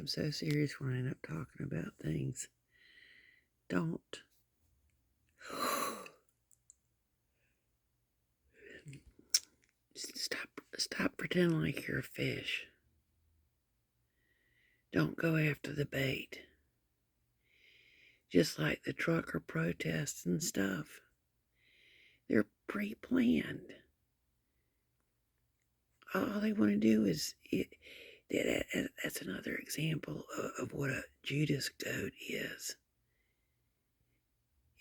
am so serious when I end up talking about things. Don't. Stop pretending like you're a fish. Don't go after the bait. Just like the trucker protests and stuff. They're pre-planned. All they want to do is that's another example of what a Judas goat is.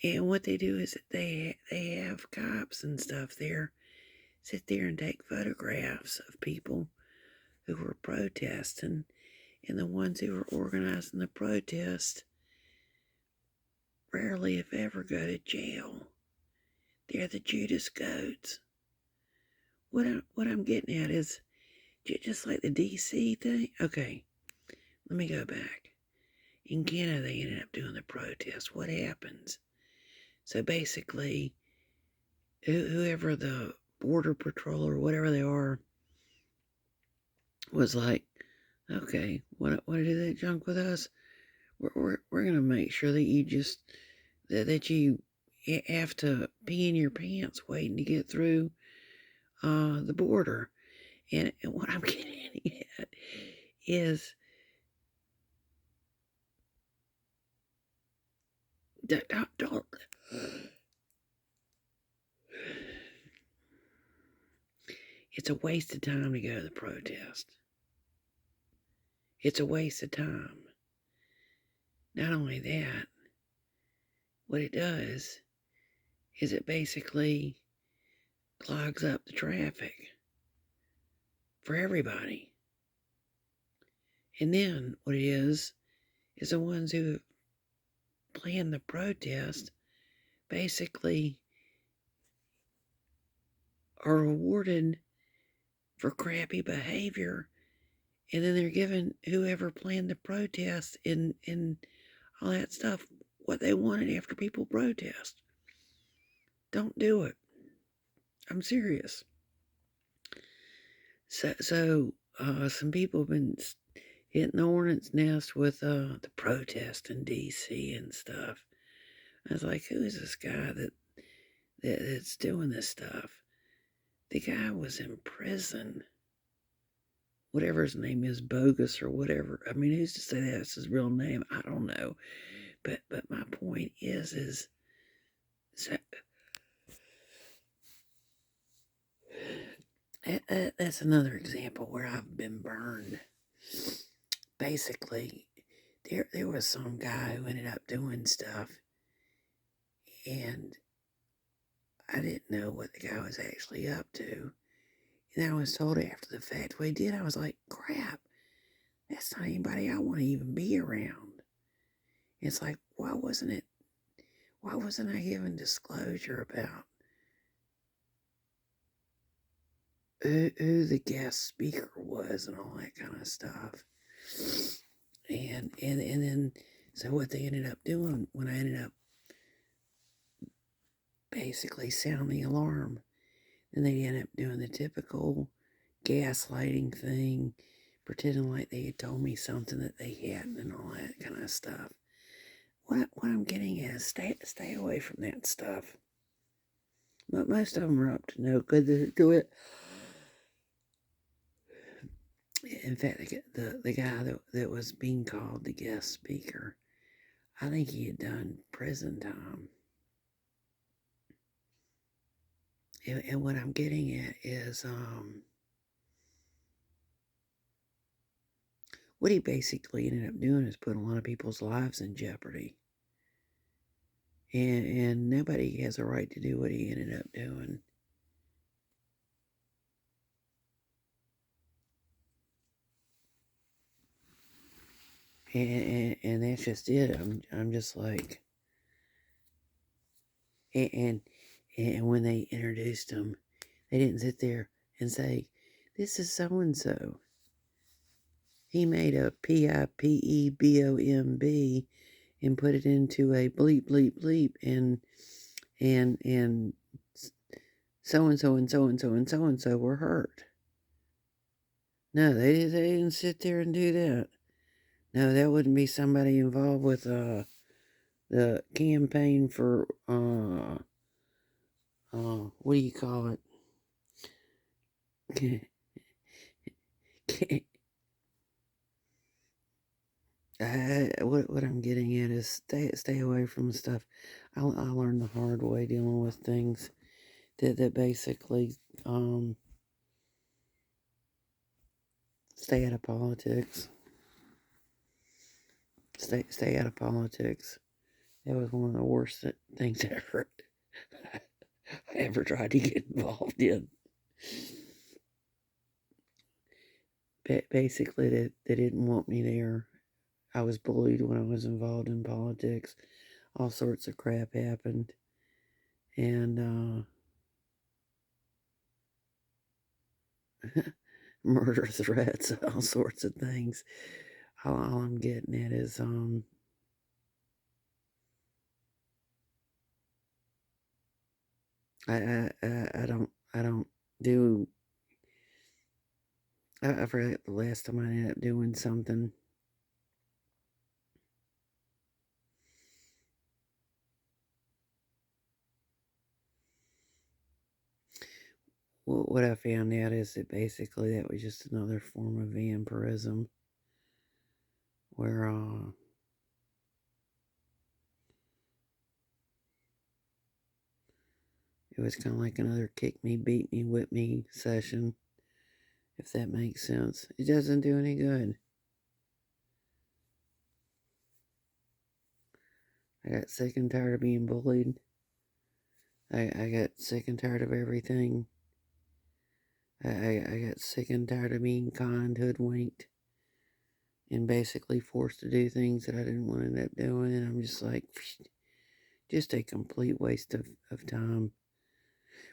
And what they do is they have cops and stuff there sit there and take photographs of people who were protesting, and the ones who were organizing the protest rarely, if ever, go to jail. They're the Judas goats. What I'm getting at is just like the DC thing. Okay, let me go back. In Canada, they ended up doing the protest. What happens? So basically, whoever the border patrol or whatever they are was like, okay, want to do that junk with us? We're gonna make sure that you just that you have to pee in your pants waiting to get through the border. And what I'm getting at is don't. It's a waste of time to go to the protest. It's a waste of time. Not only that, what it does is it basically clogs up the traffic for everybody. And then what it is the ones who plan the protest basically are rewarded for crappy behavior, and then they're giving whoever planned the protest and all that stuff what they wanted after people protest. Don't do it. I'm serious. So some people have been hitting the hornet's nest with the protest in D.C. and stuff. I was like, who is this guy that's doing this stuff? The guy was in prison. Whatever his name is, Bogus or whatever. I mean, who's to say that's his real name? I don't know. But my point is so, that's another example where I've been burned. Basically, there was some guy who ended up doing stuff, and I didn't know what the guy was actually up to. And I was told after the fact what he did. I was like, crap, that's not anybody I want to even be around. It's like, why wasn't I given disclosure about who the guest speaker was and all that kind of stuff? And then, so what they ended up doing when I ended up basically sounding the alarm, then they ended up doing the typical gaslighting thing, pretending like they had told me something that they hadn't and all that kind of stuff. What I'm getting at is stay away from that stuff. But most of them are up to no good to do it. In fact, the guy that was being called the guest speaker, I think he had done prison time. And what I'm getting at is what he basically ended up doing is putting a lot of people's lives in jeopardy. And nobody has a right to do what he ended up doing. And that's just it. I'm just like, and when they introduced him, they didn't sit there and say, "This is so and so." He made a PIPEBOMB and put it into a bleep bleep bleep and so and so and so and so and so and so were hurt. No, they didn't sit there and do that. No, that wouldn't be somebody involved with the campaign for what do you call it? What I'm getting at is stay away from stuff. I learned the hard way dealing with things that basically stay out of politics. Stay out of politics. That was one of the worst things ever I ever tried to get involved in. Basically, they didn't want me there. I was bullied when I was involved in politics. All sorts of crap happened, and murder threats, all sorts of things. All I'm getting at is I don't do. I forget the last time I ended up doing something. Well, what I found out is that basically that was just another form of vampirism, where it was kind of like another kick me, beat me, whip me session, if that makes sense. It doesn't do any good. I got sick and tired of being bullied. I got sick and tired of everything. I got sick and tired of being conned, hoodwinked, and basically forced to do things that I didn't want to end up doing. And I'm just like, just a complete waste of time.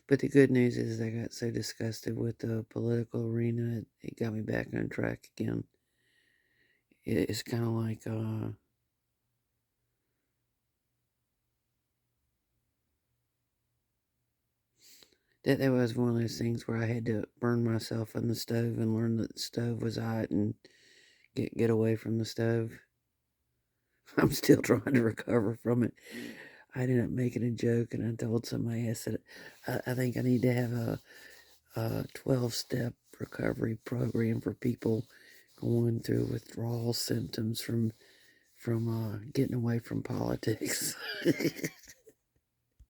But the good news is I got so disgusted with the political arena, it got me back on track again. It's kind of like, that was one of those things where I had to burn myself on the stove and learn that the stove was hot and get away from the stove. I'm still trying to recover from it. I ended up making a joke and I told somebody, I said, I think I need to have a 12-step recovery program for people going through withdrawal symptoms from getting away from politics.